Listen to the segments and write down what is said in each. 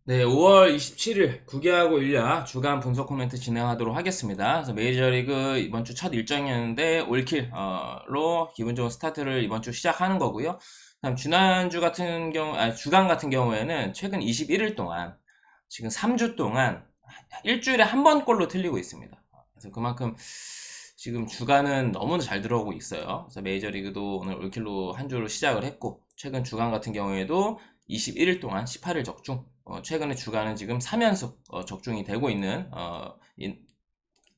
네, 5월 27일 구기하고 일야 주간 분석 코멘트 진행하도록 하겠습니다. 그래서 메이저리그 이번 주 첫 일정이었는데 올킬로 기분 좋은 스타트를 이번 주 시작하는 거고요. 다음 지난주 같은 경우, 주간 같은 경우에는 최근 21일 동안 지금 3주 동안 일주일에 한 번꼴로 틀리고 있습니다. 그래서 그만큼 지금 주간은 너무나 잘 들어오고 있어요. 그래서 메이저리그도 오늘 올킬로 한 주를 시작을 했고, 최근 주간 같은 경우에도 21일 동안 18일 적중, 최근에 주간은 지금 3연속 적중이 되고 있는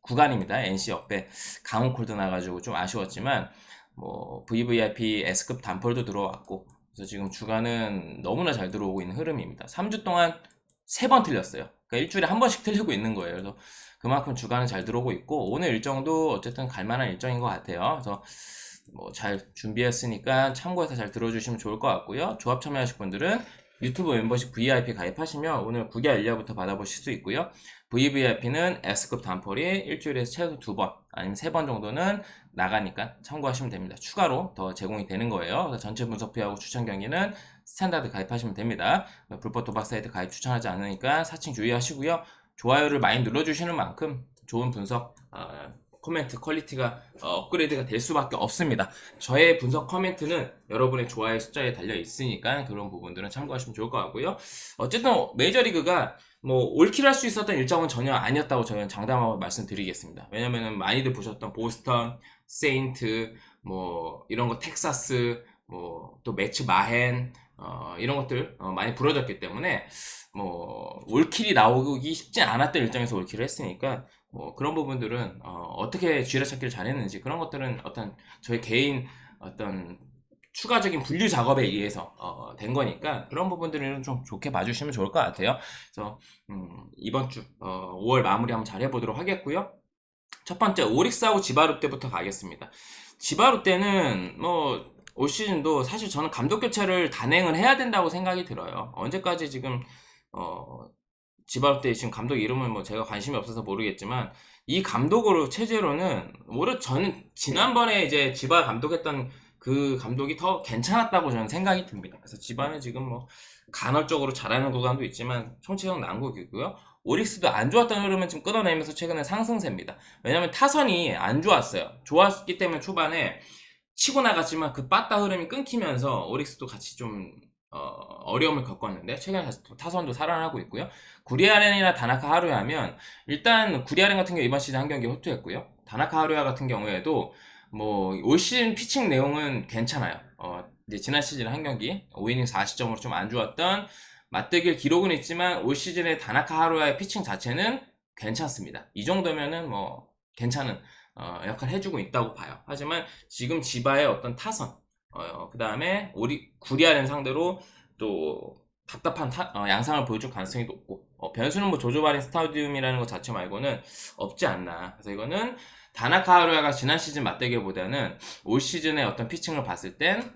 구간입니다. NC 역대 강호 콜드 나가지고 좀 아쉬웠지만 뭐 VVIP S급 단폴도 들어왔고, 그래서 지금 주간은 너무나 잘 들어오고 있는 흐름입니다. 3주 동안 3번 틀렸어요. 그러니까 일주일에 한 번씩 틀리고 있는 거예요. 그래서 그만큼 주간은 잘 들어오고 있고, 오늘 일정도 어쨌든 갈만한 일정인 것 같아요. 그래서 뭐 잘 준비했으니까 참고해서 잘 들어주시면 좋을 것 같고요. 조합 참여하실 분들은 유튜브 멤버십 VIP 가입하시면 오늘 9개 알리아부터 받아보실 수 있고요. VVIP는 S급 단폴이 일주일에 최소 2번 아니면 3번 정도는 나가니까 참고하시면 됩니다. 추가로 더 제공이 되는 거예요. 그래서 전체 분석표하고 추천 경기는 스탠다드 가입하시면 됩니다. 불법 도박 사이트 가입 추천하지 않으니까 사칭 주의하시고요. 좋아요를 많이 눌러주시는 만큼 좋은 분석 코멘트 퀄리티가 업그레이드가 될 수밖에 없습니다. 저의 분석 코멘트는 여러분의 좋아요 숫자에 달려 있으니까 그런 부분들은 참고하시면 좋을 것 같고요. 어쨌든 메이저리그가 뭐 올킬할 수 있었던 일정은 전혀 아니었다고 저는 장담하고 말씀드리겠습니다. 왜냐면은 많이들 보셨던 보스턴, 세인트, 뭐 이런 거 텍사스, 뭐 또 매치 마헨 이런 것들 많이 부러졌기 때문에 뭐 올킬이 나오기 쉽지 않았던 일정에서 올킬을 했으니까 뭐 그런 부분들은 떻게 쥐어찾기를 잘했는지 그런 것들은 어떤 저희 개인 어떤 추가적인 분류 작업에 의해서 된 거니까 그런 부분들은 좀 좋게 봐주시면 좋을 것 같아요. 그래서 이번 주 5월 마무리 한번 잘 해보도록 하겠고요. 첫 번째 오릭스하고 지바루 때부터 가겠습니다. 지바루 때는 뭐 올 시즌도 사실 저는 감독 교체를 단행을 해야 된다고 생각이 들어요. 언제까지 지금 어, 지바루 때 지금 감독 이름은 뭐 제가 관심이 없어서 모르겠지만 이 감독으로 체제로는 오히려 저는 지난번에 이제 지바 감독했던 그 감독이 더 괜찮았다고 저는 생각이 듭니다. 그래서 지바는 지금 뭐 간헐적으로 잘하는 구간도 있지만 총체적 난국이고요. 오릭스도 안 좋았던 흐름은 좀 끊어내면서 최근에 상승세입니다. 왜냐면 타선이 안 좋았어요. 좋았기 때문에 초반에 치고 나갔지만 그 빠따 흐름이 끊기면서 오릭스도 같이 좀 어려움을 겪었는데 최근에 다시 타선도 살아나고 있고요. 구리아렌이나 다나카 하루야 하면 일단 구리아렌 같은 경우 이번 시즌 한 경기 호투했고요. 다나카 하루야 같은 경우에도 뭐 올 시즌 피칭 내용은 괜찮아요. 이제 지난 시즌 한 경기 5이닝 4시점으로 좀 안 좋았던 맞대결 기록은 있지만 올 시즌의 다나카 하루야의 피칭 자체는 괜찮습니다. 이 정도면은 뭐 괜찮은 역할을 해주고 있다고 봐요. 하지만 지금 지바의 어떤 타선, 그 다음에 구리아렌 상대로 또 답답한 양상을 보여줄 가능성이 높고 변수는 뭐 조조바린 스타디움이라는 것 자체 말고는 없지 않나. 그래서 이거는 다나카 하루야가 지난 시즌 맞대결보다는 올 시즌의 어떤 피칭을 봤을 땐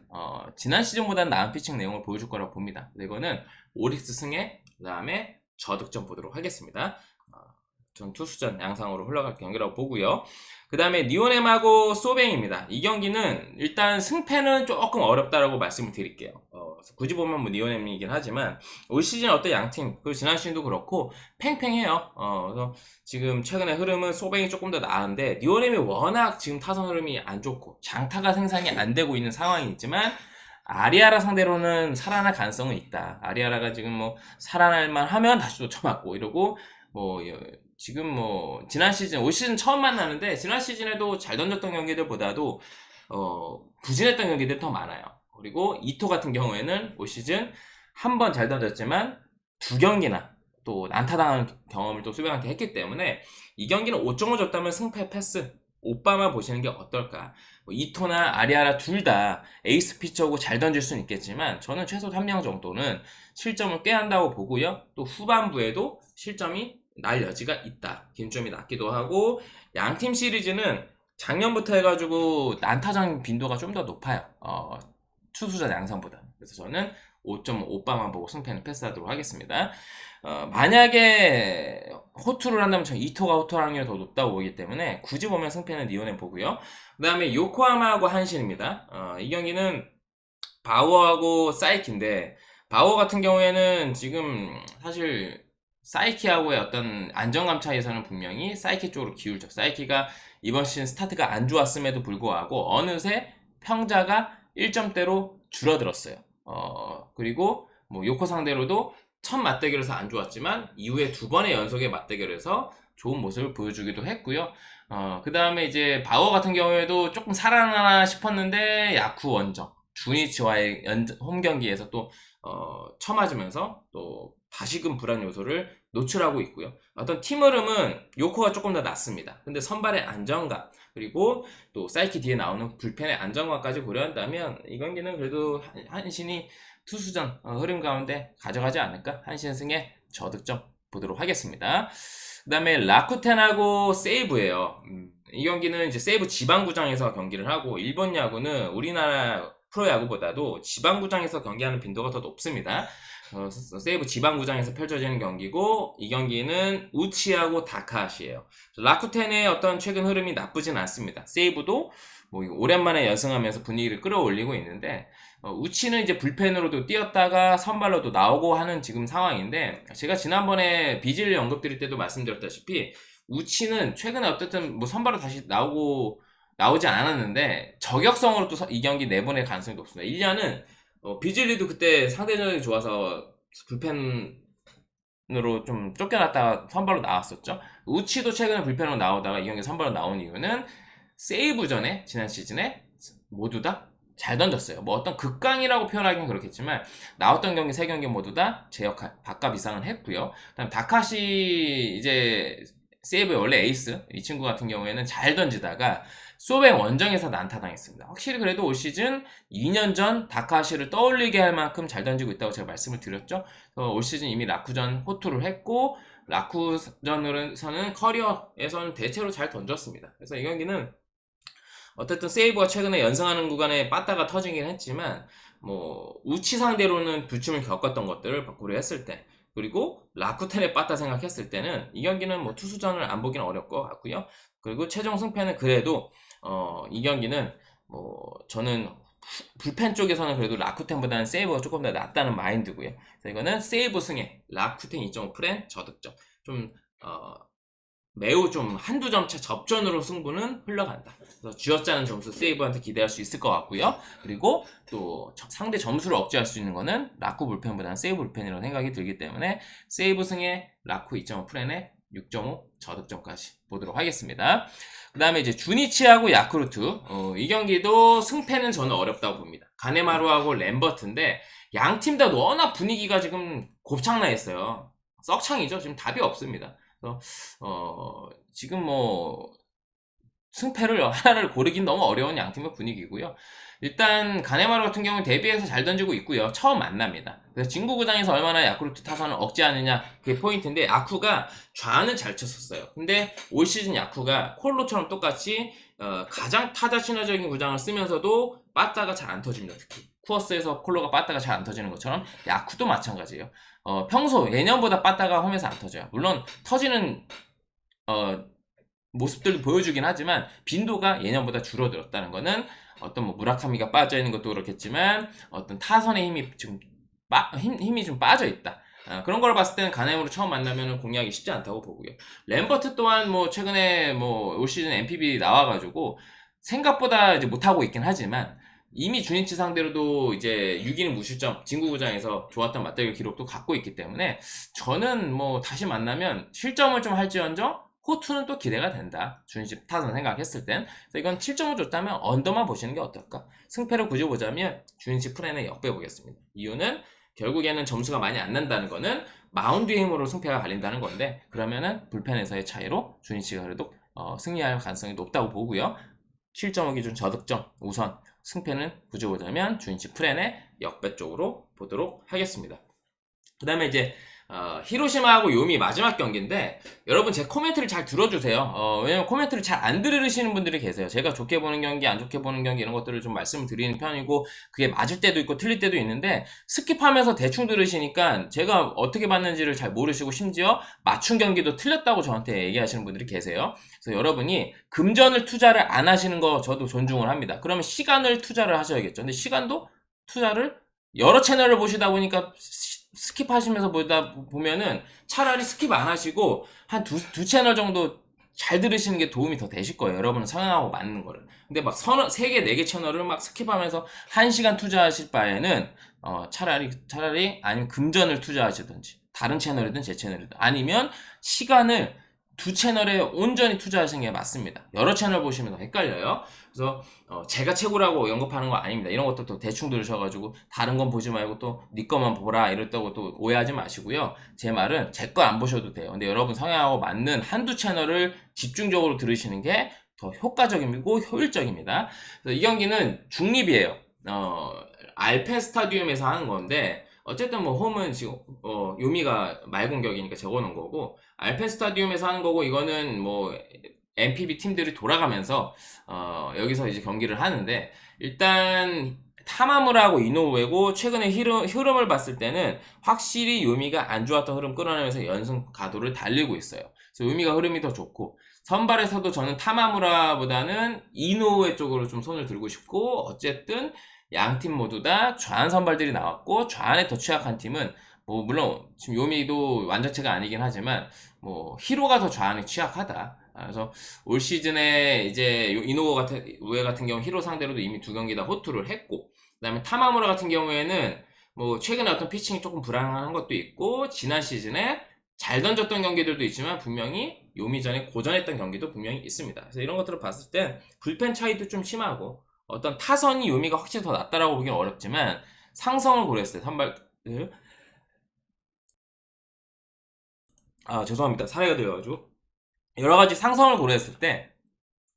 지난 시즌보다는 나은 피칭 내용을 보여줄 거라고 봅니다. 그래서 이거는 오릭스 승에 그 다음에 저득점 보도록 하겠습니다. 전 투수전 양상으로 흘러갈 경기라고 보고요. 그 다음에 니오넴하고 소뱅입니다. 이 경기는 일단 승패는 조금 어렵다라고 말씀을 드릴게요. 굳이 보면 뭐 니오넴이긴 하지만 올 시즌 어떤 양팀 그리고 지난 시즌도 그렇고 팽팽해요. 그래서 지금 최근의 흐름은 소뱅이 조금 더 나은데 니오넴이 워낙 지금 타선 흐름이 안 좋고 장타가 생산이 안 되고 있는 상황이 있지만 아리아라 상대로는 살아날 가능성은 있다. 아리아라가 지금 뭐 살아날 만 하면 다시 또 쳐맞고 이러고 뭐 지금 뭐 지난 시즌 올 시즌 처음 만나는데 지난 시즌에도 잘 던졌던 경기들보다도 부진했던 경기들이 더 많아요. 그리고 이토 같은 경우에는 올 시즌 한 번 잘 던졌지만 두 경기나 또 난타당한 경험을 또 수비한테 했기 때문에 이 경기는 5.5 줬다면 승패 패스 오빠만 보시는 게 어떨까. 뭐 이토나 아리아라 둘 다 에이스 피처고 잘 던질 수는 있겠지만 저는 최소 3명 정도는 실점을 꽤 한다고 보고요. 또 후반부에도 실점이 날 여지가 있다. 긴점이 낮기도 하고 양팀 시리즈는 작년부터 해가지고 난타전 빈도가 좀 더 높아요. 투수전 양상보다. 그래서 저는 5.5바만 보고 승패는 패스하도록 하겠습니다. 만약에 호투를 한다면 저는 이토가 호투할 확률이 더 높다고 보기 때문에 굳이 보면 승패는 니온에 보고요. 그 다음에 요코하마하고 한신입니다. 이 경기는 바우어하고 사이키인데 바오 같은 경우에는 지금 사실 사이키하고의 어떤 안정감 차이에서는 분명히 사이키 쪽으로 기울죠. 사이키가 이번 시즌 스타트가 안 좋았음에도 불구하고 어느새 평자가 1점대로 줄어들었어요. 그리고 뭐 요코 상대로도 첫 맞대결에서 안 좋았지만 이후에 두 번의 연속의 맞대결에서 좋은 모습을 보여주기도 했고요. 그 다음에 이제 바오 같은 경우에도 조금 살아나나 싶었는데 야쿠 원정 주니치와의 홈 경기에서 또 쳐맞으면서 또 다시금 불안 요소를 노출하고 있고요. 어떤 팀 흐름은 요코가 조금 더 낫습니다. 근데 선발의 안정감 그리고 또 사이키 뒤에 나오는 불펜의 안정감까지 고려한다면 이 경기는 그래도 한신이 투수전 흐름 가운데 가져가지 않을까? 한신 승에 저득점 보도록 하겠습니다. 그 다음에 라쿠텐하고 세이브예요. 이 경기는 이제 세이브 지방구장에서 경기를 하고 일본 야구는 우리나라 프로야구보다도 지방구장에서 경기하는 빈도가 더 높습니다. 세이브 지방구장에서 펼쳐지는 경기고 이 경기는 우치하고 다카시예요. 라쿠텐의 어떤 최근 흐름이 나쁘진 않습니다. 세이브도 뭐 오랜만에 연승하면서 분위기를 끌어올리고 있는데 우치는 이제 불펜으로도 뛰었다가 선발로도 나오고 하는 지금 상황인데 제가 지난번에 비질리 언급드릴 때도 말씀드렸다시피 우치는 최근에 어쨌든 뭐 선발로 다시 나오지 않았는데 저격성으로 또 이 경기 내보낼 가능성이 높습니다. 1년은 비질리도 그때 상대전이 좋아서 불펜으로 좀 쫓겨났다가 선발로 나왔었죠. 우치도 최근에 불펜으로 나오다가 이 경기 선발로 나온 이유는 세이브전에 지난 시즌에 모두 다 잘 던졌어요. 뭐 어떤 극강이라고 표현하기는 그렇겠지만 나왔던 경기 3경기 모두 다 제 역할 밥값 이상은 했고요. 그다음 다카시 이제 세이브의 원래 에이스 이 친구 같은 경우에는 잘 던지다가 소뱅 원정에서 난타당했습니다. 확실히 그래도 올 시즌 2년 전 다카시를 떠올리게 할 만큼 잘 던지고 있다고 제가 말씀을 드렸죠. 올 시즌 이미 라쿠전 호투를 했고 라쿠전으로서는 커리어에서는 대체로 잘 던졌습니다. 그래서 이 경기는 어쨌든 세이브가 최근에 연승하는 구간에 빠따가 터지긴 했지만 뭐 우치 상대로는 부침을 겪었던 것들을 고려했을 때 그리고 라쿠텐의 빠따 생각했을 때는 이 경기는 뭐 투수전을 안 보기는 어려울 것 같고요. 그리고 최종 승패는 그래도 이 경기는 뭐 저는 불펜 쪽에서는 그래도 라쿠텐보다는 세이브가 조금 더 낫다는 마인드고요. 그래서 이거는 세이브 승에 라쿠텐 2.5 프렌 저득점 좀 매우 좀 한두 점 차 접전으로 승부는 흘러간다. 그래서 쥐어짜는 점수 세이브한테 기대할 수 있을 것 같고요. 그리고 또 상대 점수를 억제할 수 있는 거는 라쿠 불펜보다는 세이브 불펜이라고 생각이 들기 때문에 세이브 승에 라쿠 2.5 프렌에 6.5 저득점까지 보도록 하겠습니다. 그 다음에 이제 주니치하고 야쿠르트 이 경기도 승패는 저는 어렵다고 봅니다. 가네마루하고 램버트인데 양 팀 다 워낙 분위기가 지금 곱창나 있어요. 썩창이죠. 지금 답이 없습니다. 지금 뭐 승패를 하나를 고르긴 너무 어려운 양 팀의 분위기고요. 일단 가네마루 같은 경우는 데뷔해서 잘 던지고 있고요. 처음 만납니다. 그래서 진구구장에서 얼마나 야쿠르트 타선을 억제하느냐 그게 포인트인데 야쿠가 좌는 잘 쳤었어요. 근데 올 시즌 야쿠가 콜로처럼 똑같이 가장 타자 친화적인 구장을 쓰면서도 빠따가 잘 안 터집니다. 특히 쿠어스에서 콜로가 빠따가 잘 안 터지는 것처럼 야쿠도 마찬가지예요. 평소 예년보다 빠따가 홈에서 안 터져요. 물론 터지는 모습들도 보여주긴 하지만 빈도가 예년보다 줄어들었다는 거는 어떤 뭐 무라카미가 빠져 있는 것도 그렇겠지만 어떤 타선의 힘이 지금 힘이 좀 빠져 있다. 그런 걸 봤을 때는 가넴으로 처음 만나면 공략이 쉽지 않다고 보고요. 램버트 또한 뭐 최근에 뭐 올 시즌 MVP 나와가지고 생각보다 이제 못하고 있긴 하지만 이미 주니치 상대로도 이제 6이닝 무실점 진구구장에서 좋았던 맞대결 기록도 갖고 있기 때문에 저는 뭐 다시 만나면 실점을 좀 할지언정 호투는 또 기대가 된다. 주니치 타선 생각했을 땐. 그래서 이건 7점을 줬다면 언더만 보시는 게 어떨까? 승패를 굳이 보자면 주니치 프렌에 역배 보겠습니다. 이유는 결국에는 점수가 많이 안 난다는 거는 마운드의 힘으로 승패가 갈린다는 건데 그러면은 불펜에서의 차이로 주니치가 그래도 승리할 가능성이 높다고 보고요. 7.5 기준 저득점 우선 승패는 굳이 보자면 주니치 프렌의 역배 쪽으로 보도록 하겠습니다. 그 다음에 이제 히로시마하고 요미 마지막 경기인데 여러분 제 코멘트를 잘 들어주세요. 왜냐면 코멘트를 잘 안 들으시는 분들이 계세요. 제가 좋게 보는 경기 안 좋게 보는 경기 이런 것들을 좀 말씀을 드리는 편이고 그게 맞을 때도 있고 틀릴 때도 있는데 스킵하면서 대충 들으시니까 제가 어떻게 봤는지를 잘 모르시고 심지어 맞춘 경기도 틀렸다고 저한테 얘기하시는 분들이 계세요. 그래서 여러분이 금전을 투자를 안 하시는 거 저도 존중을 합니다. 그러면 시간을 투자를 하셔야겠죠. 근데 시간도 투자를 여러 채널을 보시다 보니까 스킵하시면서 보다 보면은 차라리 스킵 안 하시고 한 두 채널 정도 잘 들으시는 게 도움이 더 되실 거예요. 여러분은 성향하고 맞는 거를. 근데 막 세 개, 네 개 채널을 막 스킵하면서 1시간 투자하실 바에는 차라리 아니면 금전을 투자하시든지 다른 채널이든 제 채널이든 아니면 시간을 두 채널에 온전히 투자하시는 게 맞습니다. 여러 채널 보시면 더 헷갈려요. 그래서 제가 최고라고 언급하는 거 아닙니다. 이런 것도 또 대충 들으셔가지고 다른 건 보지 말고 또 네 거만 보라 이랬다고 또 오해하지 마시고요. 제 말은 제 거 안 보셔도 돼요. 근데 여러분 성향하고 맞는 한두 채널을 집중적으로 들으시는 게 더 효과적이고 효율적입니다. 그래서 이 경기는 중립이에요. 알펜 스타디움에서 하는 건데 어쨌든 뭐 홈은 지금 요미가 말공격이니까 적어놓은 거고 알펜 스타디움에서 하는 거고 이거는 뭐 MPB 팀들이 돌아가면서 여기서 이제 경기를 하는데 일단 타마무라하고 이노우에고 최근에 흐름을 봤을 때는 확실히 요미가 안 좋았던 흐름 끌어내면서 연승 가도를 달리고 있어요. 그래서 요미가 흐름이 더 좋고 선발에서도 저는 타마무라보다는 이노우에 쪽으로 좀 손을 들고 싶고 어쨌든 양 팀 모두 다 좌한 선발들이 나왔고 좌한에 더 취약한 팀은 뭐 물론 지금 요미도 완전체가 아니긴 하지만 뭐 히로가 더 좌한에 취약하다. 그래서 올 시즌에 이제 이노우 같은 우에 같은 경우 히로 상대로도 이미 두 경기 다 호투를 했고 그다음에 타마무라 같은 경우에는 뭐 최근에 어떤 피칭이 조금 불안한 것도 있고 지난 시즌에 잘 던졌던 경기들도 있지만 분명히 요미전에 고전했던 경기도 분명히 있습니다. 그래서 이런 것들을 봤을 땐 불펜 차이도 좀 심하고 어떤 타선이 요미가 확실히 더 낫다라고 보기는 어렵지만 상성을 고려했을 때 선발들 죄송합니다. 사례가 되어가지고 여러 가지 상성을 고려했을 때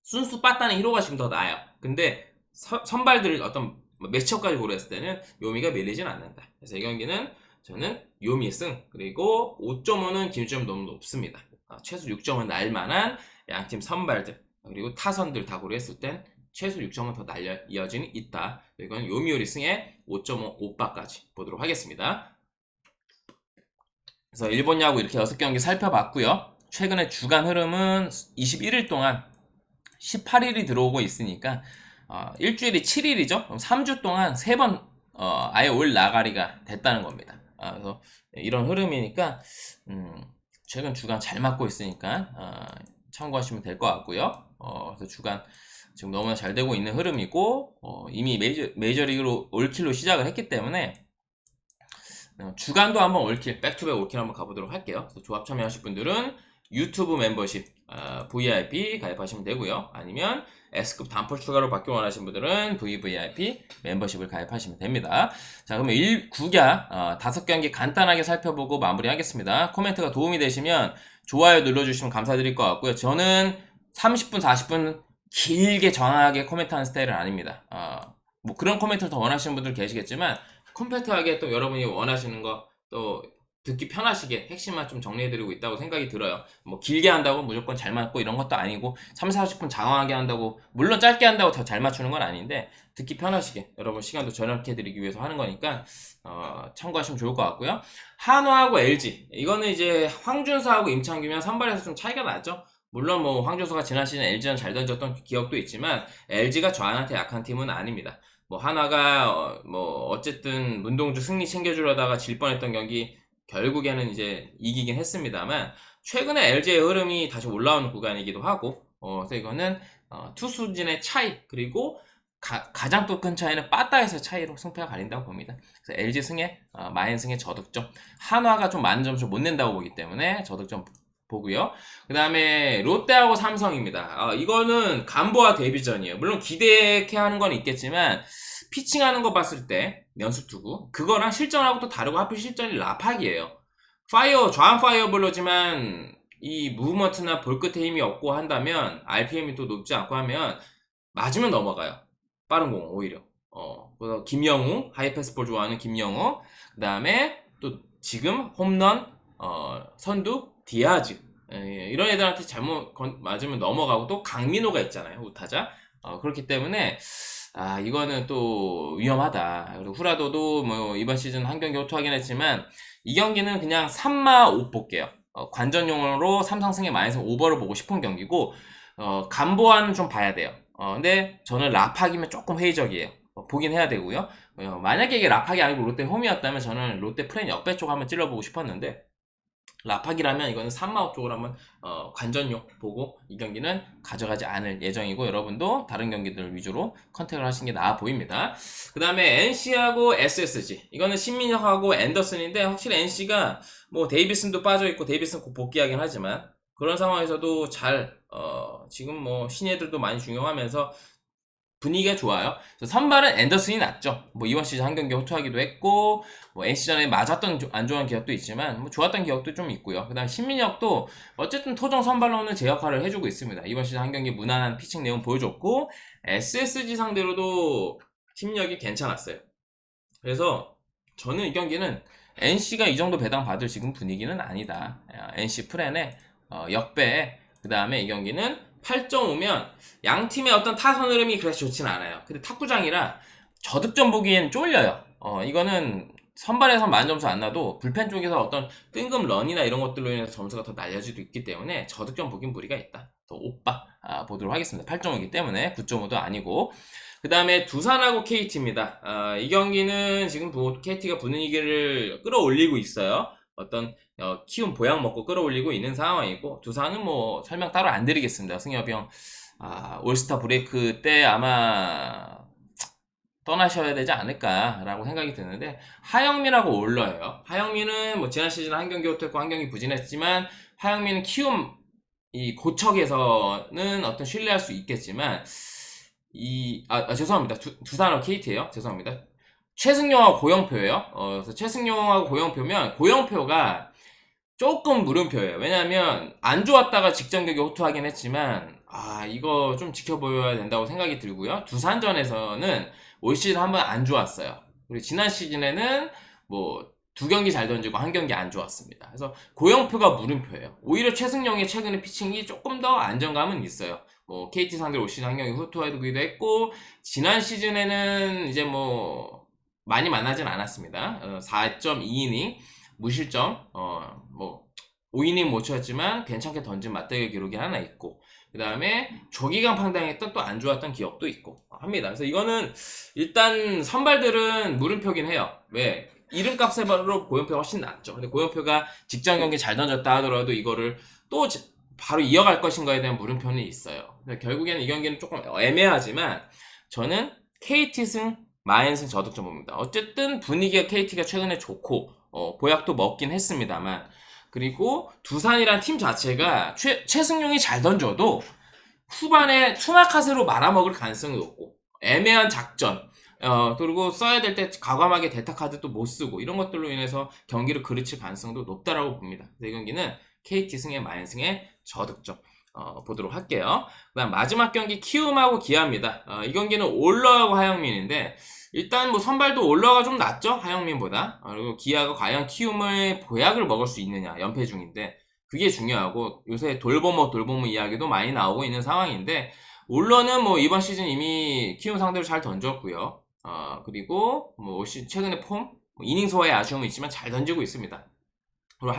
순수 빠따는 히로가 지금 더 나아요. 근데 선발들 어떤 매치업까지 고려했을 때는 요미가 밀리진 않는다. 그래서 이 경기는 저는 요미 승 그리고 5.5는 기준점이 너무 높습니다. 최소 6점은 날 만한 양팀 선발들 그리고 타선들 다 고려했을 땐 최소 6점은 더 날려 이어진이 있다. 이건 요미요리 승에 5.5 오빠까지 보도록 하겠습니다. 그래서 일본 야구 이렇게 6경기 살펴봤고요. 최근에 주간 흐름은 21일 동안 18일이 들어오고 있으니까 일주일이 7일이죠. 그럼 3주 동안 3번 아예 올 나가리가 됐다는 겁니다. 그래서 이런 흐름이니까 최근 주간 잘 맞고 있으니까 참고하시면 될 것 같고요. 그래서 주간 지금 너무나 잘 되고 있는 흐름이고 이미 메이저리그로 올킬로 시작을 했기 때문에 주간도 한번 올킬, 백투백 올킬 한번 가보도록 할게요. 그래서 조합 참여하실 분들은 유튜브 멤버십 VIP 가입하시면 되고요. 아니면 S급 단폴 추가로 받기 원하시는 분들은 VVIP 멤버십을 가입하시면 됩니다. 자, 그러면 9야 5경기 간단하게 살펴보고 마무리하겠습니다. 코멘트가 도움이 되시면 좋아요 눌러주시면 감사드릴 것 같고요. 저는 30분, 40분 길게 정확하게 코멘트하는 스타일은 아닙니다. 뭐 그런 코멘트를 더 원하시는 분들 계시겠지만 컴팩트하게 또 여러분이 원하시는 거 또 듣기 편하시게 핵심만 좀 정리해드리고 있다고 생각이 들어요. 뭐 길게 한다고 무조건 잘 맞고 이런 것도 아니고 3, 40분 장황하게 한다고 물론 짧게 한다고 더 잘 맞추는 건 아닌데 듣기 편하시게 여러분 시간도 절약해드리기 위해서 하는 거니까 참고하시면 좋을 것 같고요. 한화하고 LG 이거는 이제 황준서하고 임창규면 선발에서 좀 차이가 나죠. 물론 뭐 황준서가 지난 시즌 LG는 잘 던졌던 기억도 있지만 LG가 좌한한테 약한 팀은 아닙니다. 뭐 하나가 뭐 어쨌든 문동주 승리 챙겨주려다가 질 뻔했던 경기 결국에는 이제 이기긴 했습니다만 최근에 LG의 흐름이 다시 올라오는 구간이기도 하고 그래서 이거는 투수진의 차이 그리고 가장 또 큰 차이는 빠따에서 차이로 승패가 갈린다고 봅니다. 그래서 LG 승에 마인승에 저득점 한화가 좀 많은 점수를 못 낸다고 보기 때문에 저득점 보고요. 그 다음에 롯데하고 삼성입니다. 이거는 간보와 데뷔전이에요. 물론 기대케 하는 건 있겠지만 피칭하는 거 봤을 때 연습투구 그거랑 실전하고 또 다르고 하필 실전이 라팍이에요. 좌한 파이어볼로지만 이 무브먼트나 볼 끝에 힘이 없고 한다면 RPM이 또 높지 않고 하면 맞으면 넘어가요. 빠른 공 오히려. 그래서 김영우 하이패스볼 좋아하는 김영우 그 다음에 또 지금 홈런 선두 디아즈 이런 애들한테 잘못 맞으면 넘어가고 또 강민호가 있잖아요 우타자 그렇기 때문에 이거는 또 위험하다. 그리고 후라도도 뭐 이번 시즌 한 경기 호투하긴 했지만 이 경기는 그냥 3마 5 볼게요. 관전용으로 삼성승의 마이너스 오버를 보고 싶은 경기고 간보아는 좀 봐야 돼요. 근데 저는 라팍이면 조금 회의적이에요. 보긴 해야 되고요. 만약에 이게 라팍이 아니고 롯데 홈이었다면 저는 롯데 프랜 역배 쪽 한번 찔러보고 싶었는데 라팍이라면 이거는 산마업 쪽으로 한번 관전용 보고 이 경기는 가져가지 않을 예정이고 여러분도 다른 경기들 위주로 컨택을 하시는 게 나아 보입니다. 그 다음에 NC하고 SSG 이거는 신민혁하고 앤더슨인데 확실히 NC가 뭐 데이비슨도 빠져있고 데이비슨 곧 복귀하긴 하지만 그런 상황에서도 잘 지금 뭐 신예들도 많이 중용하면서 분위기가 좋아요. 선발은 앤더슨이 낫죠. 뭐 이번 시즌 한 경기 호투하기도 했고 뭐 NC전에 맞았던 안 좋은 기억도 있지만 뭐 좋았던 기억도 좀 있고요. 그다음 신민혁도 어쨌든 토종 선발로는 제 역할을 해주고 있습니다. 이번 시즌 한 경기 무난한 피칭 내용 보여줬고 SSG 상대로도 신민혁이 괜찮았어요. 그래서 저는 이 경기는 NC가 이 정도 배당 받을 지금 분위기는 아니다. NC 프렌의 역배 그 다음에 이 경기는 8.5면 양 팀의 어떤 타선 흐름이 그렇게 좋진 않아요. 근데 탁구장이라 저득점 보기엔 쫄려요. 이거는 선발에서 많은 점수 안 나도 불펜 쪽에서 어떤 뜬금 런이나 이런 것들로 인해서 점수가 더 날려질 수도 있기 때문에 저득점 보긴 무리가 있다. 더 오빠 보도록 하겠습니다. 8.5이기 때문에 9.5도 아니고 그 다음에 두산하고 KT입니다. 이 경기는 지금 KT가 분위기를 끌어올리고 있어요. 어떤 키운 보양 먹고 끌어올리고 있는 상황이고 두산은 뭐 설명 따로 안 드리겠습니다. 승엽이 형 올스타 브레이크 때 아마 떠나셔야 되지 않을까라고 생각이 드는데 하영민하고 올러예요. 하영민은 뭐 지난 시즌 한 경기 호투했고 한 경기 부진했지만 하영민은 키움 이 고척에서는 어떤 신뢰할 수 있겠지만 죄송합니다. 두산하고 KT예요. 죄송합니다. 최승용하고 고영표예요. 그래서 최승용하고 고영표면 고영표가 조금 물음표예요. 왜냐하면 안 좋았다가 직전 경기 호투하긴 했지만 이거 좀 지켜보여야 된다고 생각이 들고요. 두산전에서는 올 시즌 한번 안 좋았어요. 그리고 지난 시즌에는 뭐 2경기 잘 던지고 1경기 안 좋았습니다. 그래서 고영표가 물음표예요. 오히려 최승용의 최근의 피칭이 조금 더 안정감은 있어요. 뭐 KT 상대로 올 시즌 한 경기 호투하기도 했고 지난 시즌에는 이제 뭐 많이 만나진 않았습니다. 4.2이닝 무실점 뭐 5이닝 못 쳤지만 괜찮게 던진 맞대결 기록이 하나 있고 그 다음에 조기간 판단했던 또 안 좋았던 기억도 있고 합니다. 그래서 이거는 일단 선발들은 물음표긴 해요. 왜? 이름값으로 고영표가 훨씬 낫죠. 근데 고영표가 직전 경기 잘 던졌다 하더라도 이거를 또 바로 이어갈 것인가에 대한 물음표는 있어요. 결국에는 이 경기는 조금 애매하지만 저는 KT승 마인승 저득점 봅니다. 어쨌든 분위기가 KT가 최근에 좋고 보약도 먹긴 했습니다만 그리고 두산이란 팀 자체가 최승용이 잘 던져도 후반에 투나카세로 말아먹을 가능성이 높고 애매한 작전 그리고 써야 될 때 과감하게 대타카드도 못 쓰고 이런 것들로 인해서 경기를 그르칠 가능성도 높다라고 봅니다. 이 경기는 KT 승의 마인승의 저득점 보도록 할게요. 그 다음 마지막 경기 키움하고 기아입니다. 이 경기는 올러하고 하영민인데 일단 뭐 선발도 올러가 좀 낫죠 하영민보다. 그리고 기아가 과연 키움의 보약을 먹을 수 있느냐 연패 중인데 그게 중요하고 요새 돌보모 이야기도 많이 나오고 있는 상황인데 올러는 뭐 이번 시즌 이미 키움 상대로 잘 던졌고요. 그리고 뭐 최근에 폼 이닝 소화의 아쉬움은 있지만 잘 던지고 있습니다. 그리고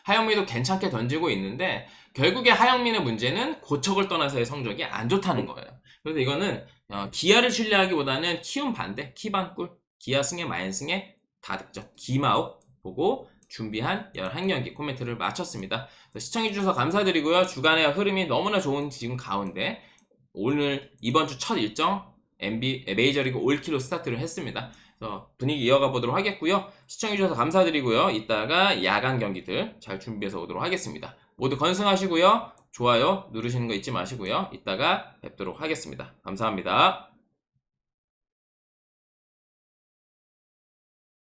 하영민도 괜찮게 던지고 있는데 결국에 하영민의 문제는 고척을 떠나서의 성적이 안 좋다는 거예요. 그래서 이거는 기아를 신뢰하기보다는 키움 반대 키반꿀 기아 승에 마인승에 다득점 기마옥 보고 준비한 11경기 코멘트를 마쳤습니다. 시청해주셔서 감사드리고요. 주간의 흐름이 너무나 좋은 지금 가운데 오늘 이번 주 첫 일정 메이저리그 올킬로 스타트를 했습니다. 그래서 분위기 이어가 보도록 하겠고요. 시청해주셔서 감사드리고요. 이따가 야간 경기들 잘 준비해서 오도록 하겠습니다. 모두 건승하시고요. 좋아요 누르시는 거 잊지 마시고요. 이따가 뵙도록 하겠습니다. 감사합니다.